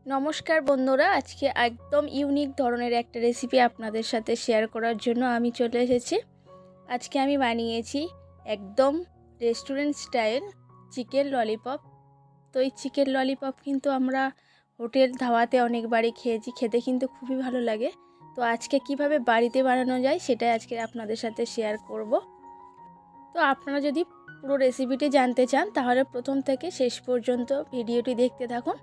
নমস্কার বন্ধুরা, আজকে একদম ইউনিক ধরনের একটা রেসিপি আপনাদের সাথে শেয়ার করার জন্য আমি চলে এসেছি। আজকে আমি বানিয়েছি একদম রেস্টুরেন্ট স্টাইল চিকেন ললিপপ। তো এই চিকেন ললিপপ কিন্তু আমরা হোটেল ধাবাতে অনেকবারই খেয়েছি, খেতে কিন্তু খুবই ভালো লাগে। তো আজকে কিভাবে বাড়িতে বানানো যায় সেটাই আজকে আপনাদের সাথে শেয়ার করব। তো আপনারা যদি পুরো রেসিপিটি জানতে চান তাহলে প্রথম থেকে শেষ পর্যন্ত ভিডিওটি দেখতে থাকুন।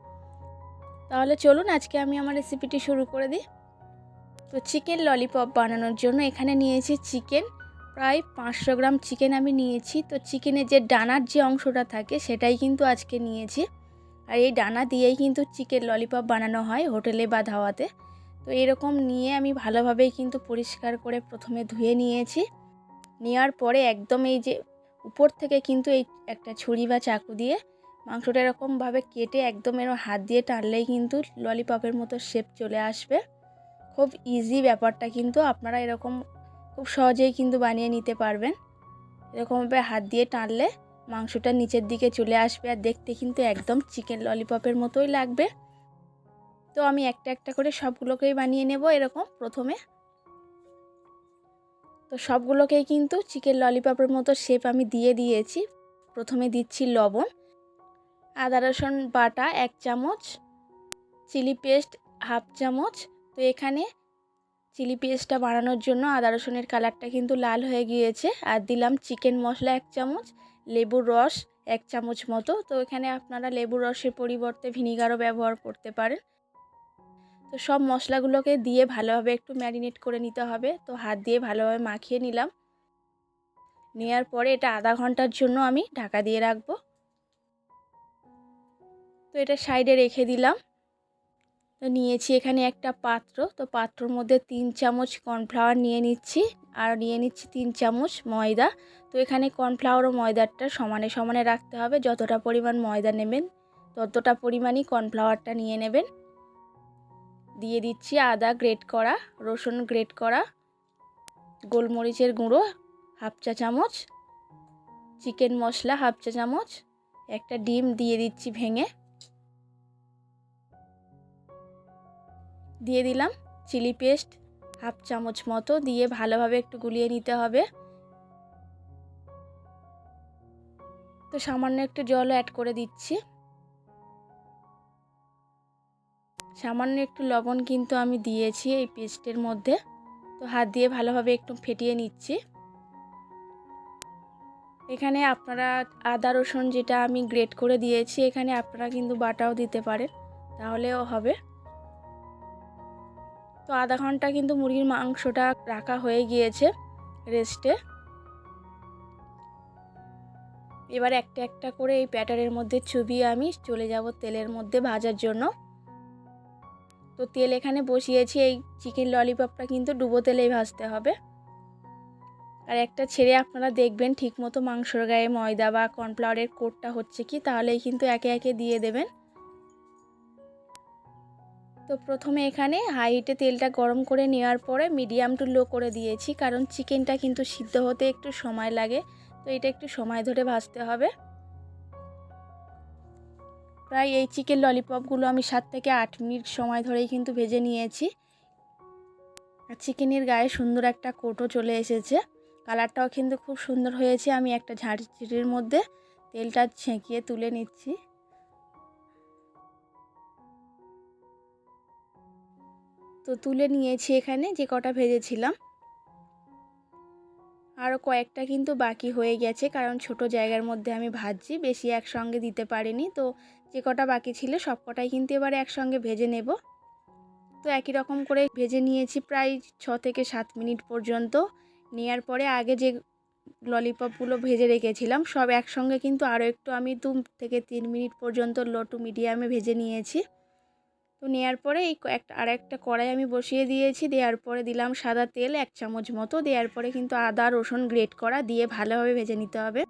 তাহলে চলুন আজকে আমি আমার রেসিপিটি শুরু করে দিই। তো চিকেন ললিপপ বানানোর জন্য এখানে নিয়েছি চিকেন, প্রায় 500 গ্রাম চিকেন আমি নিয়েছি। তো চিকেনের যে ডানার যে অংশটা থাকে সেটাই কিন্তু আজকে নিয়েছি, আর এই ডানা দিয়েই কিন্তু চিকেন ললিপপ বানানো হয় হোটেলে বা ধাওয়াতে। তো এরকম নিয়ে আমি ভালোভাবেই কিন্তু পরিষ্কার করে প্রথমে ধুয়ে নিয়েছি। নেওয়ার পরে একদম এই যে উপর থেকে কিন্তু এই একটা ছুরি বা চাকু দিয়ে মাংসটা এরকমভাবে কেটে একদম এরকম হাত দিয়ে টানলেই কিন্তু ললিপপের মতো শেপ চলে আসবে। খুব ইজি ব্যাপারটা, কিন্তু আপনারা এরকম খুব সহজেই কিন্তু বানিয়ে নিতে পারবেন। এরকমভাবে হাত দিয়ে টানলে মাংসটা নিচের দিকে চলে আসবে, আর দেখতে কিন্তু একদম চিকেন ললিপপের মতোই লাগবে। তো আমি একটা একটা করে সবগুলোকেই বানিয়ে নেব এরকম প্রথমে। তো সবগুলোকেই কিন্তু চিকেন ললিপপের মতো শেপ আমি দিয়ে দিয়েছি। প্রথমে দিচ্ছি লবণ, আদা রসুন বাটা 1 চামচ, চিলি পেস্ট 1/2 চামচ। তো এখানে চিলি পেস্টটা বানানোর জন্য আদা রসুনের কালারটা কিন্তু লাল হয়ে গিয়েছে। আর দিলাম চিকেন মশলা 1 চামচ, লেবুর রস 1 চামচ মতো। তো এখানে আপনারা লেবুর রসের পরিবর্তে ভিনিগারও ব্যবহার করতে পারেন। তো সব মশলাগুলোকে দিয়ে ভালোভাবে একটু ম্যারিনেট করে নিতে হবে। তো হাত দিয়ে ভালোভাবে মাখিয়ে নিলাম। নেওয়ার পরে এটা আধা ঘন্টার জন্য আমি ঢাকা দিয়ে রাখবো। তো এটা সাইডে রেখে দিলাম। তো নিয়েছি এখানে একটা পাত্র, তো পাত্রর মধ্যে 3 চামচ কর্নফ্লাওয়ার নিয়ে নিচ্ছি, আর নিয়ে নিচ্ছি 3 চামচ ময়দা। তো এখানে কর্নফ্লাওয়ার ও ময়দাটা সমানে সমানে রাখতে হবে। যতটা পরিমাণ ময়দা নেবেন ততটা পরিমাণই কর্নফ্লাওয়ারটা নিয়ে নেবেন। দিয়ে দিচ্ছি আদা গ্রেট করা, রসুন গ্রেট করা, গোলমরিচের গুঁড়ো 1/2 চা চামচ, চিকেন মশলা 1/2 চা চামচ, একটা ডিম দিয়ে দিচ্ছি ভেঙে, দিয়ে দিলাম চিলি পেস্ট 1/2 চামচ মতো, দিয়ে ভালোভাবে একটু গুলিয়ে নিতে হবে। তো সামান্য একটু জল অ্যাড করে দিচ্ছি। সামান্য একটু লবণ কিন্তু আমি দিয়েছি এই পেস্টের মধ্যে। তো হাত দিয়ে ভালোভাবে একটু ফেটিয়ে নিচ্ছি। এখানে আপনারা আদা রসুন যেটা আমি গ্রেট করে দিয়েছি, এখানে আপনারা কিন্তু বাটাও দিতে পারেন, তাহলেও হবে। তো আধা ঘন্টা কিন্তু মুরগির মাংসটা রাখা হয়ে গিয়েছে রেস্টে। এবার একটা একটা করে এই ব্যাটারের মধ্যে চুবিয়ে আমি চলে যাব তেলের মধ্যে ভাজার জন্য। তো তেল এখানে বসিয়েছি, এই চিকেন ললিপপটা কিন্তু ডুবো তেলেই ভাজতে হবে। আর একটা ছেড়ে আপনারা দেখবেন ঠিকমতো মাংসর গায়ে ময়দা বা কর্নফ্লাওয়ারের কোটটা হচ্ছে কি, তাহলেই কিন্তু একে একে দিয়ে দেবেন। তো প্রথমে এখানে হাই হিটে তেলটা গরম করে নেওয়ার পরে মিডিয়াম টু লো করে দিয়েছি, কারণ চিকেনটা কিন্তু সিদ্ধ হতে একটু সময় লাগে। তো এটা একটু সময় ধরে ভাজতে হবে। প্রায় এই চিকেন ললিপপগুলো আমি 7 থেকে 8 মিনিট সময় ধরেই কিন্তু ভেজে নিয়েছি। আর চিকেনের গায়ে সুন্দর একটা কোটও চলে এসেছে, কালারটাও কিন্তু খুব সুন্দর হয়েছে। আমি একটা ঝাঁঝরির মধ্যে তেলটা ছেঁকিয়ে তুলে নিচ্ছি। তো তুলে নিয়েছি এখানে যে কটা ভেজেছিলাম। আরও কয়েকটা কিন্তু বাকি হয়ে গেছে, কারণ ছোট জায়গার মধ্যে আমি ভাজছি, বেশি একসঙ্গে দিতে পারিনি। তো যে কটা বাকি ছিল সব কটাই কিন্তু এবারে একসঙ্গে ভেজে নেব। তো একই রকম করে ভেজে নিয়েছি প্রায় 6 থেকে 7 মিনিট পর্যন্ত। নেওয়ার পরে আগে যে ললিপপগুলো ভেজে রেখেছিলাম সব একসঙ্গে কিন্তু আরও একটু আমি 2 থেকে 3 মিনিট পর্যন্ত লো টু মিডিয়ামে ভেজে নিয়েছি। তো নেওয়ার পরে এই আরেকটা কড়াই আমি বসিয়ে দিয়েছি। দেওয়ার পরে দিলাম সাদা তেল 1 চামচ মতো। দেওয়ার পরে কিন্তু আদা রসুন গ্রেট করা দিয়ে ভালোভাবে ভেজে নিতে হবে।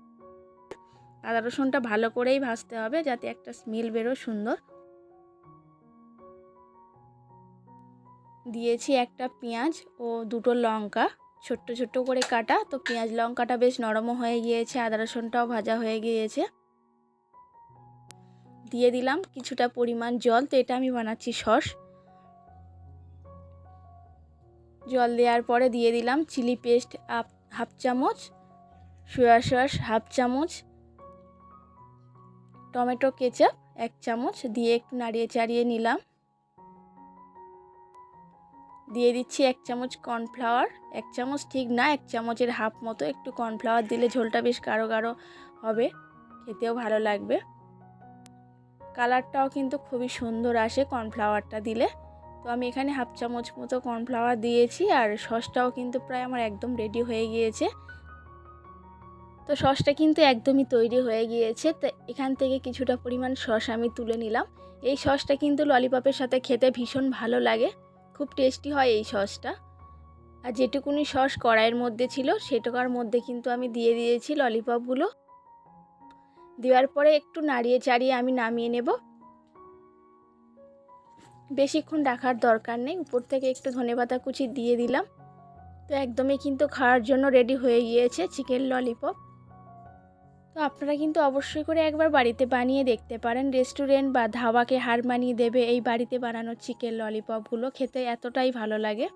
আদা রসুনটা ভালো করেই ভাজতে হবে যাতে একটা স্মেল বেরোয় সুন্দর। দিয়েছি একটা পেঁয়াজ ও দুটো লঙ্কা ছোট্ট ছোট্ট করে কাটা। তো পেঁয়াজ লঙ্কাটা বেশ নরমও হয়ে গিয়েছে, আদা রসুনটাও ভাজা হয়ে গিয়েছে। দিয়ে দিলাম কিছুটা পরিমাণ জল। তো এটা আমি বানাচ্ছি সস। জল দেওয়ার পরে দিয়ে দিলাম চিলি পেস্ট হাফ চামচ, সয়া সস হাফ চামচ, টমেটো কেচাপ 1 চামচ দিয়ে একটু নাড়িয়ে চাড়িয়ে নিলাম। দিয়ে দিচ্ছি 1 চামচ কর্নফ্লাওয়ার, 1 চামচ ঠিক না, 1 চামচের হাফ মতো। একটু কর্নফ্লাওয়ার দিলে ঝোলটা বেশ গাঢ় গাঢ় হবে, খেতেও ভালো লাগবে। কালারটাও কিন্তু খুবই সুন্দর আসে কর্নফ্লাওয়ারটা দিলে। তো আমি এখানে হাফ চামচ মতো কর্নফ্লাওয়ার দিয়েছি, আর সসটাও কিন্তু প্রায় আমার একদম রেডি হয়ে গিয়েছে। তো সসটা কিন্তু একদমই তৈরি হয়ে গিয়েছে। তো এখান থেকে কিছুটা পরিমাণ সস আমি তুলে নিলাম। এই সসটা কিন্তু ললিপপের সাথে খেতে ভীষণ ভালো লাগে, খুব টেস্টি হয় এই সসটা। আর যেটুকুনি সস কড়াইয়ের মধ্যে ছিল সেটুকার মধ্যে কিন্তু আমি দিয়ে দিয়েছি ললিপপগুলো। দেওয়ার পরে একটু নাড়িয়ে চাড়িয়ে আমি নামিয়ে নেব। বেশিক্ষণ রাখার দরকার নেই, উপর থেকে একটু ধনেপাতা কুচি দিয়ে দিলাম। তো একদমই কিন্তু খাওয়ার জন্য রেডি হয়ে গিয়েছে চিকেন ললিপপ। তো আপনারা কিন্তু অবশ্যই করে একবার বাড়িতে বানিয়ে দেখতে পারেন। রেস্টুরেন্ট বা ধাবাকে হার মানিয়ে দেবে এই বাড়িতে বানানো চিকেন ললিপপগুলো, খেতে এতটাই ভালো লাগে।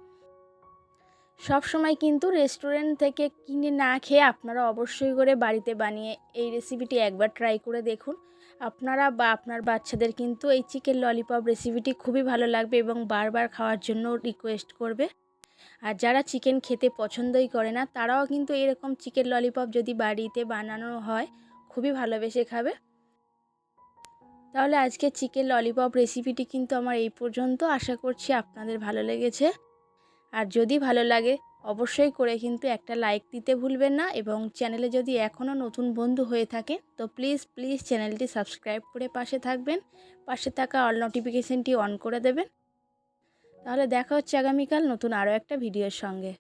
সব সময় কিন্তু রেস্টুরেন্ট থেকে কিনে না খেয়ে আপনারা অবশ্যই করে বাড়িতে বানিয়ে এই রেসিপিটি একবার ট্রাই করে দেখুন। আপনারা বা আপনার বাচ্চাদের কিন্তু এই চিকেন ললিপপ রেসিপিটি খুবই ভালো লাগবে এবং বারবার খাওয়ার জন্য রিকোয়েস্ট করবে। আর যারা চিকেন খেতে পছন্দই করে না তারাও কিন্তু এরকম চিকেন ললিপপ যদি বাড়িতে বানানো হয় খুবই ভালোবেসে খাবে। তাহলে আজকে চিকেন ললিপপ রেসিপিটি কিন্তু আমার এই পর্যন্ত। আশা করছি আপনাদের ভালো লেগেছে। আর যদি ভালো লাগে অবশ্যই করে কিন্তু একটা লাইক দিতে ভুলবেন না, এবং চ্যানেলে যদি এখনও নতুন বন্ধু হয়ে থাকে তো প্লিজ চ্যানেলটি সাবস্ক্রাইব করে পাশে থাকবেন। পাশে থাকা অল নোটিফিকেশনটি অন করে দেবেন। তাহলে দেখা হচ্ছে আগামীকাল নতুন আরও একটা ভিডিওর সঙ্গে।